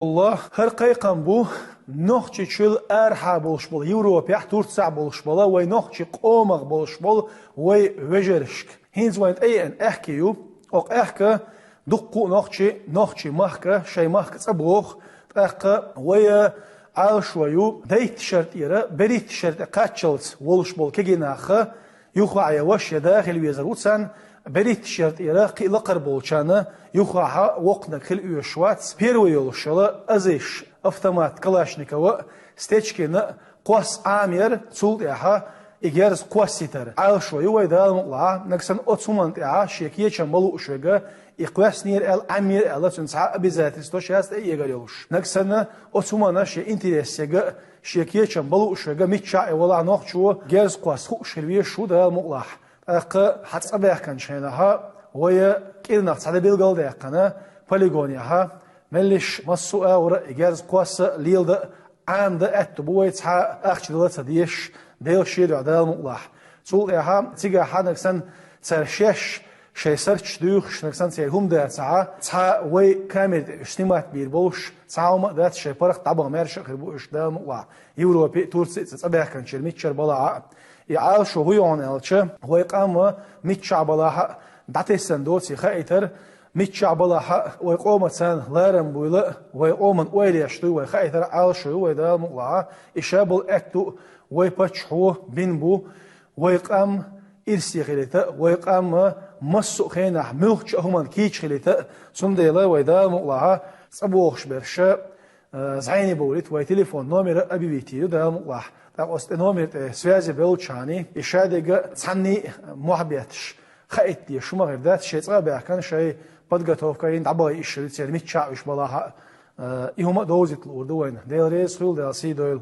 Allah her qayqan bu noqçi çül erha boluşbol Европа Турция boluşbola ve noqçi qomaq boluşbol ve vejerişk. Hins vaynt en ehkiyu oq ehka duqqu noqçi mahka şey mahka sabooq ehka ve alşwayu deyt şart yere berit şart qaçılç boluşbol kegenaxı yuqaya waş daxil vezarutsan بريت شرط إراقي لقر بولشانا يخاها وقنا كل يشوات بيروي يلشلا أزيش أفتمات كلاشنيكوا ستيتشكينا قوس عامير تسول إيها إجارز قوس سيتر عال شوي ويدال مقلع نكسن أتسومانت إيها شيكية شمبلو أشوغا إقواس نير عامير ألا تنسعى أبيزاتي ستوشياست إيجار يلوش نكسن أتسومانا شي إنتريسيغا شيكية شمبلو أشوغا ميتشا إيولا نوخشو جارز قوس خو شروية شو دال مقلع حتى بيحكن شينها ويا كيرنا على بيلقال ديقنا بوليغونيها ملش مسوء ورا إجارز قوس ليل ده عام ده أتبوي تها أخشى ديش ديل شيد عدال مقلح سول إيها تيجا حنكسن سرشش شيء سرش دوخش نكسن سيهم ده تها وي كامل اجتماعات بيربوش تها وما ده شيء فرق طبعا مارش خربوش ده مقلح يوروبي تورسي تبيحكن شرميت شربلا يعال شو هو يعنيلش هو يقام ميتشع بلاها داتيسن دوتي خايتر ميتشع بلاها ويقوم سان لارم بويلا ويقوم ويليشتو وخايتر عال شو ويدا مقلعه إشابل أكتو ويبتشحو بينبو ويقام إرسي خليتا ويقام مسو خينح ملخش همان كيش خليتا سنديلا ويدا مقلعه صبوخش برشا زعيني بوليت ويتليفون نومير أبي بيتيو دا مقلعه أستنومر سوازي بلوتشاني إشادة تصني محبيتش خايتي شو ما غير ذات شيء صعب كان شيء بدقته كاين دعبا إيش اللي تصير متشعش بلاها يهم دوزت الأردوين ديل ريس خيل ديل سي دويل